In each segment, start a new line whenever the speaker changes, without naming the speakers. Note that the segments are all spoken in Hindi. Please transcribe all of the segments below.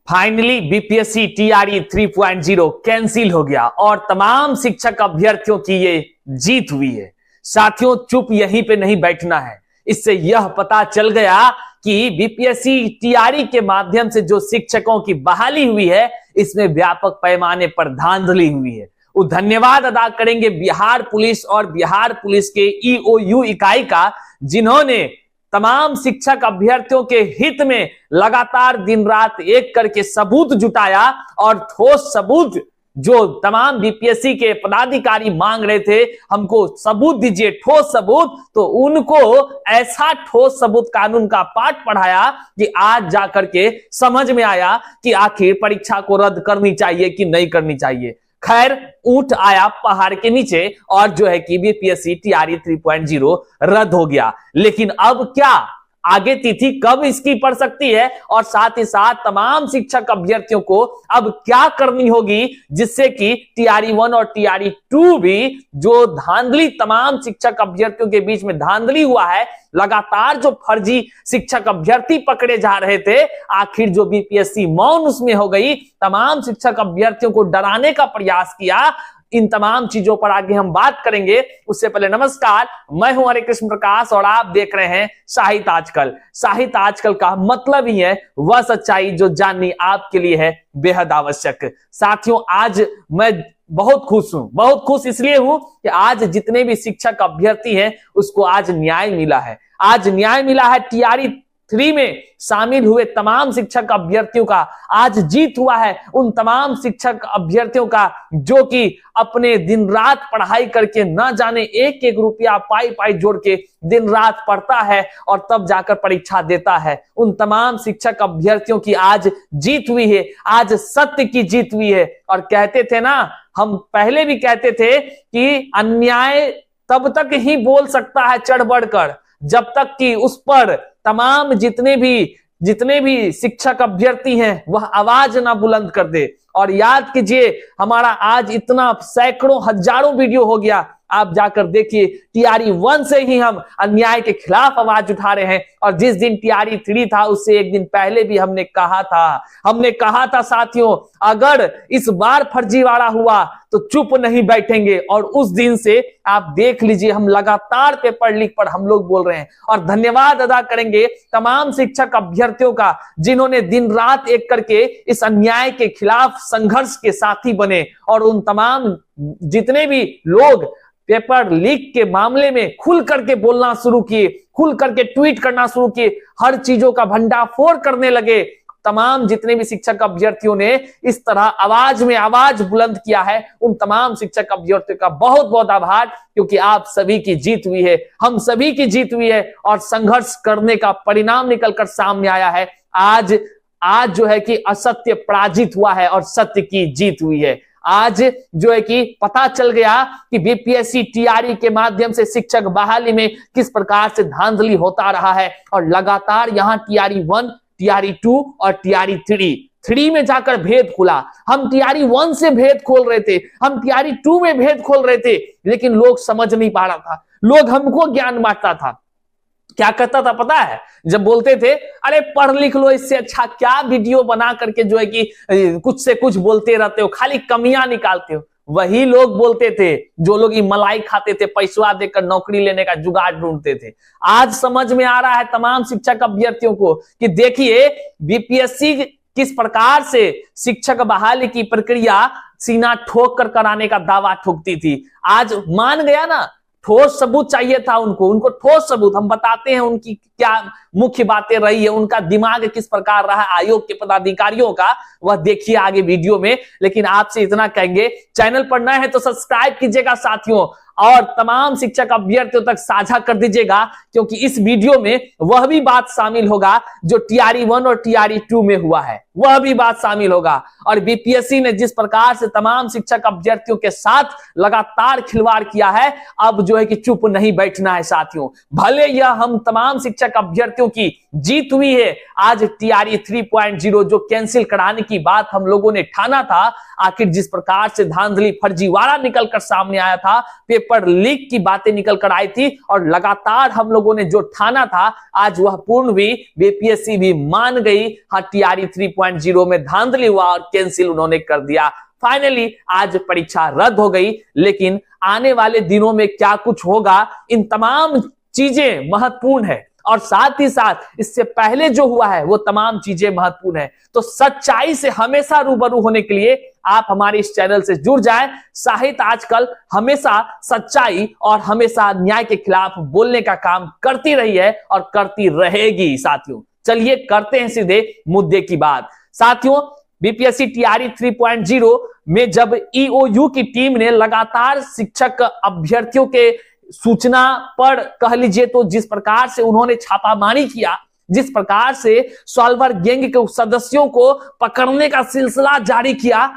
फाइनली बीपीएससी टीआरई 3.0 कैंसिल हो गया और तमाम शिक्षक अभ्यर्थियों की ये जीत हुई है। साथियों, चुप यहीं पे नहीं बैठना है। इससे यह पता चल गया कि बीपीएससी टीआरई के माध्यम से जो शिक्षकों की बहाली हुई है, इसमें व्यापक पैमाने पर धांधली हुई है। वो धन्यवाद अदा करेंगे बिहार पुलिस और बिहार पुलिस के ईओयू इकाई का, जिन्होंने तमाम शिक्षक अभ्यर्थियों के हित में लगातार दिन रात एक करके सबूत जुटाया और ठोस सबूत जो तमाम बीपीएससी के पदाधिकारी मांग रहे थे, हमको सबूत दीजिए, ठोस सबूत, तो उनको ऐसा ठोस सबूत कानून का पाठ पढ़ाया कि आज जाकर के समझ में आया कि आखिर परीक्षा को रद्द करनी चाहिए कि नहीं करनी चाहिए। खैर, ऊंट आया पहाड़ के नीचे और जो है कि बीपीएससी टीआरई 3.0 रद्द हो गया। लेकिन अब क्या आगे तिथि कब इसकी पड़ सकती है और साथ ही साथ तमाम शिक्षक अभ्यर्थियों को अब क्या करनी होगी जिससे कि टीआरई 1 और टीआरई 2 भी जो धांधली तमाम शिक्षक अभ्यर्थियों के बीच में धांधली हुआ है, लगातार जो फर्जी शिक्षक अभ्यर्थी पकड़े जा रहे थे, आखिर जो बीपीएससी मौन उसमें हो गई, तमाम शिक्षक अभ्यर्थियों को डराने का प्रयास किया। इन तमाम चीजों पर आगे हम बात करेंगे। उससे पहले नमस्कार, मैं हूं हरे कृष्ण प्रकाश और आप देख रहे हैं साहित्य आजकल। साहित्य आजकल का मतलब ही है वह सच्चाई जो जाननी आपके लिए है बेहद आवश्यक। साथियों, आज मैं बहुत खुश हूं। बहुत खुश इसलिए हूं कि आज जितने भी शिक्षक अभ्यर्थी हैं उसको आज न्याय मिला है। आज न्याय मिला है। टीआरई 3 में शामिल हुए तमाम शिक्षक अभ्यर्थियों का आज जीत हुआ है। उन तमाम शिक्षक अभ्यर्थियों का जो कि अपने दिन रात पढ़ाई करके न जाने एक एक रुपया पाई पाई जोड़ के दिन रात पढ़ता है और तब जाकर परीक्षा देता है। उन तमाम शिक्षक अभ्यर्थियों की आज जीत हुई है। आज सत्य की जीत हुई है। और कहते थे ना, हम पहले भी कहते थे कि अन्याय तब तक ही बोल सकता है चढ़ बढ़कर जब तक कि उस पर तमाम जितने भी शिक्षक अभ्यर्थी हैं वह आवाज ना बुलंद कर दे। और याद कीजिए, हमारा आज इतना सैकड़ों हजारों वीडियो हो गया, आप जाकर देखिए। टीआरई 1 से ही हम अन्याय के खिलाफ आवाज उठा रहे हैं और जिस दिन टीआरई 3 था उससे एक दिन पहले भी हमने कहा था साथियों, अगर इस बार फर्जीवाड़ा हुआ तो चुप नहीं बैठेंगे। और उस दिन से आप देख लीजिए, हम लगातार पेपर लीक पर हम लोग बोल रहे हैं। और धन्यवाद अदा करेंगे तमाम शिक्षक अभ्यर्थियों का, जिन्होंने दिन रात एक करके इस अन्याय के खिलाफ संघर्ष के साथी बने और उन तमाम जितने भी लोग पेपर लीक के मामले में खुल करके बोलना शुरू किए, खुल करके ट्वीट करना शुरू किए, हर चीजों का भंडाफोड़ करने लगे, तमाम जितने भी शिक्षक अभ्यर्थियों ने इस तरह आवाज में आवाज बुलंद किया है, उन तमाम शिक्षक अभ्यर्थियों का बहुत बहुत आभार, क्योंकि आप सभी की जीत हुई है, हम सभी की जीत हुई है और संघर्ष करने का परिणाम निकलकर सामने आया है। आज जो है कि असत्य पराजित हुआ है और सत्य की जीत हुई है। आज जो है कि पता चल गया कि बीपीएससी टीआरई के माध्यम से शिक्षक बहाली में किस प्रकार से धांधली होता रहा है और लगातार यहां टीआरई 1, टीआरई 2 और टीआरई 3 में जाकर भेद खुला। हम टीआरई 1 से भेद खोल रहे थे, हम टीआरई 2 में भेद खोल रहे थे, लेकिन लोग समझ नहीं पा रहा था। लोग हमको ज्ञान बांटता था। क्या कहता था पता है? जब बोलते थे अरे पढ़ लिख लो, इससे अच्छा क्या वीडियो बना करके जो है कि कुछ से कुछ बोलते रहते हो, खाली कमियां निकालते हो। वही लोग बोलते थे जो लोग ये मलाई खाते थे, पैसा देकर नौकरी लेने का जुगाड़ ढूंढते थे। आज समझ में आ रहा है तमाम शिक्षक अभ्यर्थियों को कि देखिए बीपीएससी किस प्रकार से शिक्षक बहाली की प्रक्रिया सीना ठोक कर कराने का दावा ठोकती थी। आज मान गया ना, ठोस सबूत चाहिए था उनको ठोस सबूत। हम बताते हैं उनकी क्या मुख्य बातें रही है, उनका दिमाग किस प्रकार रहा आयोग के पदाधिकारियों का, वह देखिए आगे वीडियो में। लेकिन आपसे इतना कहेंगे, चैनल पर नए हैं तो सब्सक्राइब कीजिएगा साथियों, और तमाम शिक्षक अभ्यर्थियों तक साझा कर दीजिएगा, क्योंकि इस वीडियो में वह भी बात शामिल होगा जो टीआरई 1 और टीआरई 2 में हुआ है, वह भी बात शामिल होगा। और बीपीएससी ने जिस प्रकार से तमाम शिक्षक अभ्यर्थियों के साथ लगातार खिलवाड़ किया है, अब जो है कि चुप नहीं बैठना है साथियों। भले यह हम तमाम शिक्षक अभ्यर्थियों की जीत हुई है। आज टीआरई 3.0 जो कैंसिल कराने की बात हम लोगों ने ठाना था, आखिर जिस प्रकार से धांधली फर्जीवाड़ा निकलकर सामने आया था, पेपर लीक की बातें निकल कर आई थी और लगातार हम लोगों ने जो ठाना था, आज वह पूर्ण हुई। बीपीएससी भी मान गई, हाँ टीआरई 3.0 में धांधली हुआ और कैंसिल उन्होंने कर दिया। फाइनली आज परीक्षा रद्द हो गई, लेकिन आने वाले दिनों में क्या कुछ होगा, इन तमाम चीजें महत्वपूर्ण है और साथ ही साथ इससे पहले जो हुआ है वो तमाम चीजें महत्वपूर्ण है। तो सच्चाई से हमेशा रूबरू होने के लिए आप हमारे इस चैनल से जुड़ जाएं। साहित्य आजकल हमेशा सच्चाई और हमेशा न्याय के खिलाफ बोलने का काम करती रही है और करती रहेगी। साथियों चलिए करते हैं सीधे मुद्दे की बात। साथियों बीपीएससी टीआरई 3.0 में जब ईओयू की टीम ने लगातार शिक्षक अभ्यर्थियों के सूचना पर कह लीजिए तो जिस प्रकार से उन्होंने छापामारी किया, जिस प्रकार से सॉल्वर गैंग के सदस्यों को पकड़ने का सिलसिला जारी किया,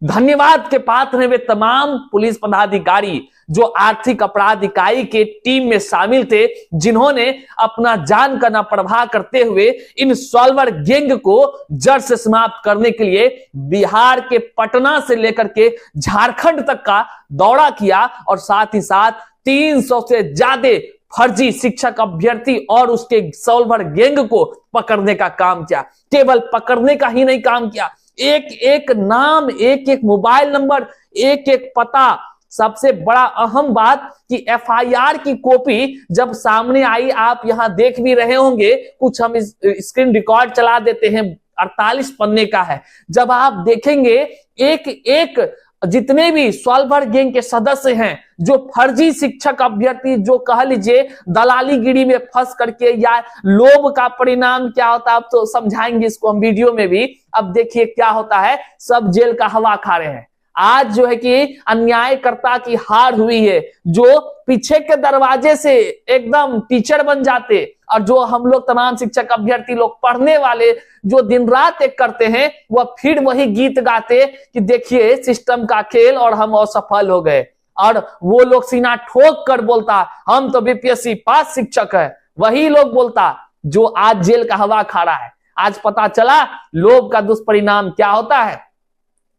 धन्यवाद के पात्र हैं वे तमाम पुलिस पदाधिकारी जो आर्थिक अपराध इकाई के टीम में शामिल थे, जिन्होंने अपना जान का ना परवाह करते हुए इन सॉल्वर गैंग को जड़ से समाप्त करने के लिए बिहार के पटना से लेकर के झारखंड तक का दौरा किया और साथ ही साथ 300 से ज्यादा फर्जी शिक्षक अभ्यर्थी और उसके सॉल्वर गैंग को पकड़ने का काम किया। केवल पकड़ने का ही नहीं काम किया, एक एक नाम, एक एक मोबाइल नंबर, एक एक पता, सबसे बड़ा अहम बात कि एफआईआर की कॉपी जब सामने आई, आप यहां देख भी रहे होंगे, कुछ हम स्क्रीन रिकॉर्ड चला देते हैं, 48 पन्ने का है। जब आप देखेंगे एक एक जितने भी सॉल्वर गैंग के सदस्य हैं, जो फर्जी शिक्षक अभ्यर्थी, जो कह लीजिए दलालीगिरी में फंस करके या लोभ का परिणाम क्या होता है आप तो समझाएंगे इसको हम वीडियो में भी। अब देखिए क्या होता है, सब जेल का हवा खा रहे हैं। आज जो है कि अन्यायकर्ता की हार हुई है, जो पीछे के दरवाजे से एकदम टीचर बन जाते और जो हम लोग तमाम शिक्षक अभ्यर्थी लोग पढ़ने वाले जो दिन रात एक करते हैं, वह फिर वही गीत गाते कि देखिए सिस्टम का खेल और हम असफल हो गए। और वो लोग सीना ठोक कर बोलता हम तो बीपीएससी पास शिक्षक है, वही लोग बोलता जो आज जेल का हवा खा रहा है। आज पता चला लोभ का दुष्परिणाम क्या होता है।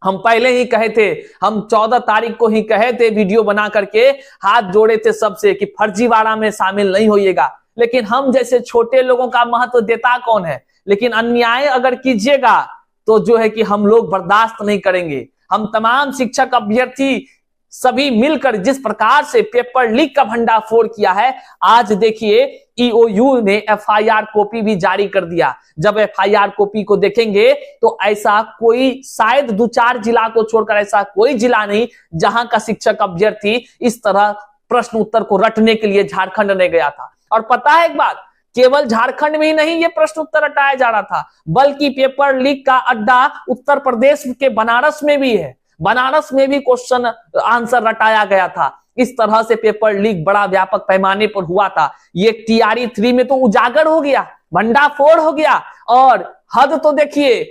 हम पहले ही कहे थे, हम 14 तारीख को ही कहे थे, वीडियो बना करके हाथ जोड़े थे सबसे कि फर्जीवाड़ा में शामिल नहीं होइएगा। लेकिन हम जैसे छोटे लोगों का महत्व देता कौन है, लेकिन अन्याय अगर कीजिएगा तो जो है कि हम लोग बर्दाश्त नहीं करेंगे। हम तमाम शिक्षक अभ्यर्थी सभी मिलकर जिस प्रकार से पेपर लीक का भंडाफोड़ किया है, आज देखिए ईओयू ने एफआईआर कॉपी भी जारी कर दिया। जब एफआईआर कॉपी को देखेंगे तो ऐसा कोई, शायद 2-4 जिला को छोड़कर ऐसा कोई जिला नहीं जहां का शिक्षक अभ्यर्थी इस तरह प्रश्न उत्तर को रटने के लिए झारखंड ने गया था। और पता है एक बात, केवल झारखंड में ही नहीं ये प्रश्न उत्तर रटाया जा रहा था, बल्कि पेपर लीक का अड्डा उत्तर प्रदेश के बनारस में भी है। बनारस में भी क्वेश्चन आंसर रटाया गया था। इस तरह से पेपर लीक बड़ा व्यापक पैमाने पर हुआ था। ये टीआरई 3 में तो उजागर हो गया, भंडाफोड़ हो गया। और हद तो देखिए,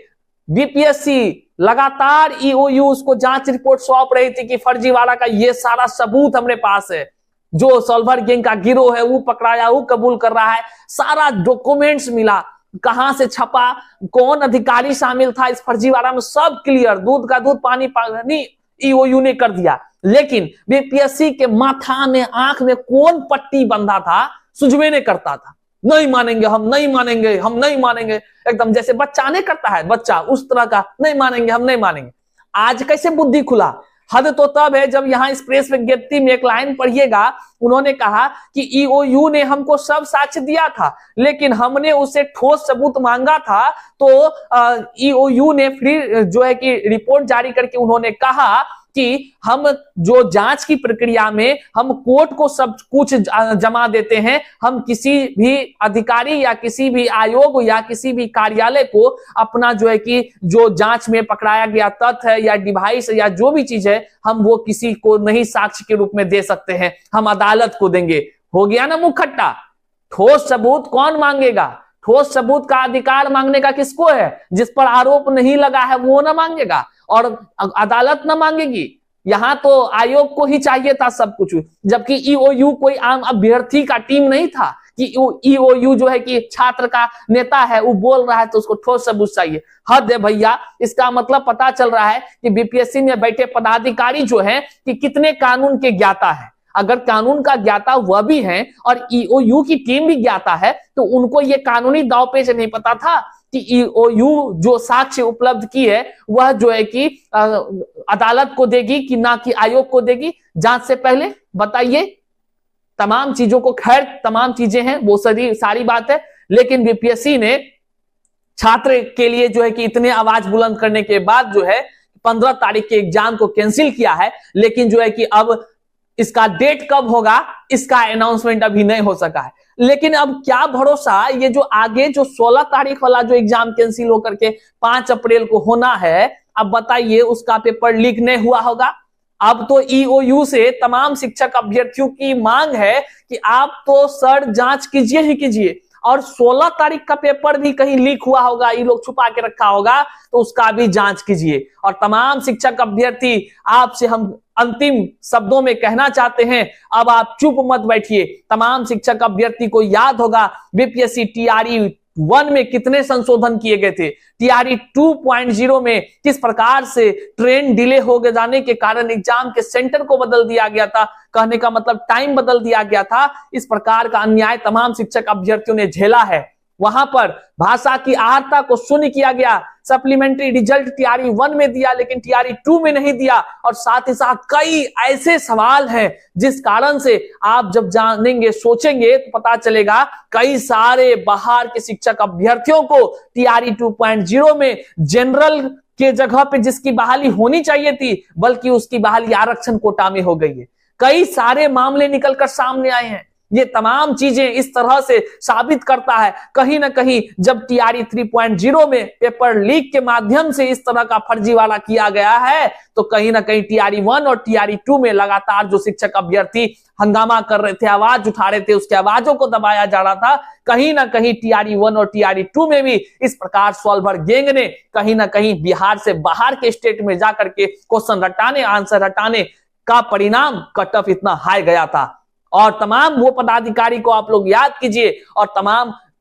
बीपीएससी लगातार ईओयू उसको जांच रिपोर्ट सौंप रही थी कि फर्जीवाड़ा का ये सारा सबूत हमरे पास है, जो सॉल्वर गैंग का गिरोह है वो पकड़ाया, वो कबूल कर रहा है, सारा डॉक्यूमेंट्स मिला, कहां से छपा, कौन अधिकारी शामिल था इस फर्जीवाड़ा में, सब क्लियर, दूध का दूध पानी पानी ईओयू ने कर दिया। लेकिन बीपीएससी के माथा में, आंख में कौन पट्टी बंधा था, सुझवे ने करता था। नहीं मानेंगे, हम नहीं मानेंगे, हम नहीं मानेंगे, एकदम जैसे बच्चा नहीं करता है, बच्चा उस तरह का, नहीं मानेंगे, हम नहीं मानेंगे। आज कैसे बुद्धि खुला। हद तो तब है जब यहां इस प्रेस विज्ञप्ति में एक लाइन पढ़िएगा, उन्होंने कहा कि ईओयू ने हमको सब साक्ष्य दिया था, लेकिन हमने उससे ठोस सबूत मांगा था, तो ईओयू ने फिर जो है कि रिपोर्ट जारी करके उन्होंने कहा कि हम जो जांच की प्रक्रिया में हम कोर्ट को सब कुछ जमा देते हैं, हम किसी भी अधिकारी या किसी भी आयोग या किसी भी कार्यालय को अपना जो है कि जो जांच में पकड़ाया गया तथ्य है या डिवाइस या जो भी चीज है, हम वो किसी को नहीं साक्ष्य के रूप में दे सकते हैं, हम अदालत को देंगे। हो गया ना मुंह खट्टा। ठोस सबूत कौन मांगेगा? ठोस सबूत का अधिकार मांगने का किसको है? जिस पर आरोप नहीं लगा है वो ना मांगेगा और अदालत ना मांगेगी। यहां तो आयोग को ही चाहिए था सब कुछ, जबकि ईओयू कोई आम अभ्यर्थी का टीम नहीं था कि ईओयू जो है कि छात्र का नेता है वो बोल रहा है तो उसको ठोस सबूत चाहिए। हद है भैया। इसका मतलब पता चल रहा है कि बीपीएससी में बैठे पदाधिकारी जो है कि कितने कानून के ज्ञाता है। अगर कानून का ज्ञाता वह भी है और ईओयू की टीम भी ज्ञाता है तो उनको ये कानूनी दांवपेच नहीं पता था कि ईओयू जो साक्ष्य उपलब्ध की है वह जो है कि अदालत को देगी कि ना कि आयोग को देगी जांच से पहले। बताइए, तमाम चीजों को, खैर तमाम चीजें हैं वो सारी बात है, लेकिन बीपीएससी ने छात्र के लिए जो है कि इतने आवाज बुलंद करने के बाद जो है 15 तारीख के एग्जाम को कैंसिल किया है। लेकिन जो है कि अब इसका डेट कब होगा इसका अनाउंसमेंट अभी नहीं हो सका है। लेकिन अब क्या भरोसा, ये जो आगे जो 16 तारीख वाला जो एग्जाम कैंसिल होकर के 5 अप्रैल को होना है, अब बताइए उसका पेपर लीक नहीं हुआ होगा। अब तो ईओयू से तमाम शिक्षक अभ्यर्थियों की मांग है कि आप तो सर जांच कीजिए ही कीजिए, और 16 तारीख का पेपर भी कहीं लीक हुआ होगा, ये लोग छुपा के रखा होगा तो उसका भी जांच कीजिए। और तमाम शिक्षक अभ्यर्थी आपसे हम अंतिम शब्दों में कहना चाहते हैं, अब आप चुप मत बैठिए। तमाम शिक्षक अभ्यर्थी को याद होगा बीपीएससी टीआरई 1 में कितने संशोधन किए गए थे, टीआरई 2.0 में किस प्रकार से ट्रेन डिले हो जाने के कारण एग्जाम के सेंटर को बदल दिया गया था, कहने का मतलब टाइम बदल दिया गया था। इस प्रकार का अन्याय तमाम शिक्षक अभ्यर्थियों ने झेला है। वहां पर भाषा की आहर्ता को शून्य किया गया, सप्लीमेंट्री रिजल्ट टीआरई 1 में दिया लेकिन टीआरई 2 में नहीं दिया, और साथ ही साथ कई ऐसे सवाल हैं जिस कारण से आप जब जानेंगे सोचेंगे तो पता चलेगा कई सारे बाहर के शिक्षक अभ्यर्थियों को टीआरई 2.0 में जनरल के जगह पे जिसकी बहाली होनी चाहिए थी बल्कि उसकी बहाली आरक्षण कोटा में हो गई है। कई सारे मामले निकलकर सामने आए हैं। ये तमाम चीजें इस तरह से साबित करता है कहीं ना कहीं जब टीआरई 3.0 में पेपर लीक के माध्यम से इस तरह का फर्जीवाड़ा किया गया है तो कहीं ना कहीं टीआरई 1 और टीआरई 2 में लगातार जो शिक्षक अभ्यर्थी हंगामा कर रहे थे, आवाज उठा रहे थे, उसके आवाजों को दबाया जा रहा था। कहीं ना कहीं टीआरई 1 और टीआरई 2 में भी इस प्रकार सॉल्वर गैंग ने कहीं ना कहीं बिहार से बाहर के स्टेट में जाकर के क्वेश्चन रटाने, आंसर रटाने का परिणाम कट ऑफ इतना हाई गया था। और तमाम वो पदाधिकारी को आप लोग याद कीजिए, और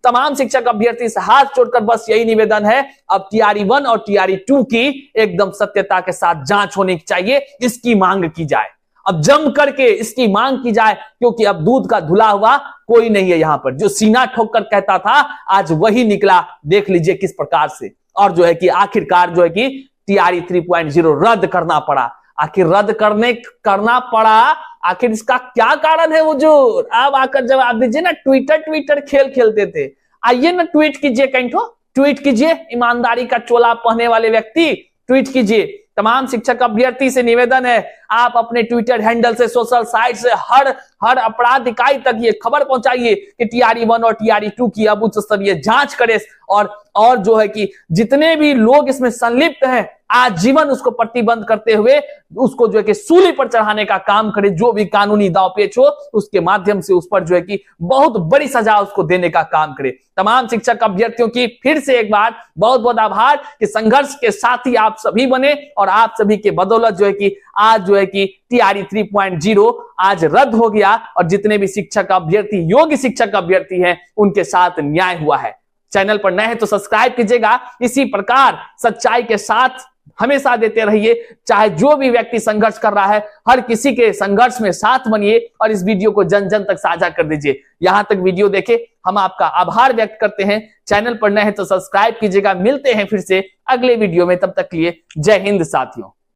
तमाम शिक्षक अभ्यर्थी से हाथ जोड़कर बस यही निवेदन है, अब टीआरई 1 और टीआरई 2 की एकदम सत्यता के साथ जांच होनी चाहिए, इसकी मांग की जाए। अब जम करके इसकी मांग की जाए, क्योंकि अब दूध का धुला हुआ कोई नहीं है यहाँ पर। जो सीना ठोक कर कहता था आज वही निकला, देख लीजिए किस प्रकार से। और जो है कि आखिरकार जो है कि टीआरई 3.0 रद्द करना पड़ा। आखिर रद्द करना पड़ा, आखिर इसका क्या कारण है? वो जो अब आकर जवाब दीजिए ना। ट्विटर खेल खेलते थे, आइए ना ट्वीट कीजिए, कहीं तो ट्वीट कीजिए, ईमानदारी का चोला पहनने वाले व्यक्ति ट्वीट कीजिए। तमाम शिक्षक अभ्यर्थी से निवेदन है, आप अपने ट्विटर हैंडल से, सोशल साइट से हर अपराध इकाई तक ये खबर पहुंचाइए कि टीआरई 1 और टीआरई 2 की अब उच्च स्तरीय जांच करे, और जो है कि जितने भी लोग इसमें संलिप्त हैं आजीवन उसको प्रतिबंध करते हुए उसको जो है कि सूली पर चढ़ाने का काम करे। जो भी कानूनी दांवपेच हो उसके माध्यम से उस पर जो है कि बहुत बड़ी सजा उसको देने का काम करे। तमाम शिक्षक अभ्यर्थियों की फिर से एक बार बहुत बहुत आभार कि संघर्ष के साथी आप सभी बने, और आप सभी के बदौलत जो है कि आज जो है कि टीआरई 3.0 आज रद्द हो गया, और जितने भी शिक्षक अभ्यर्थी, योग्य शिक्षक अभ्यर्थी हैं, उनके साथ न्याय हुआ है। चैनल पर नए हैं तो सब्सक्राइब कीजिएगा। इसी प्रकार सच्चाई के साथ हमेशा देते रहिए, चाहे जो भी व्यक्ति संघर्ष कर रहा है, हर किसी के संघर्ष में साथ बनिए, और इस वीडियो को जन जन तक साझा कर दीजिए। यहां तक वीडियो देखे हम आपका आभार व्यक्त करते हैं। चैनल पर नए हैं तो सब्सक्राइब कीजिएगा। मिलते हैं फिर से अगले वीडियो में, तब तक के लिए जय हिंद साथियों।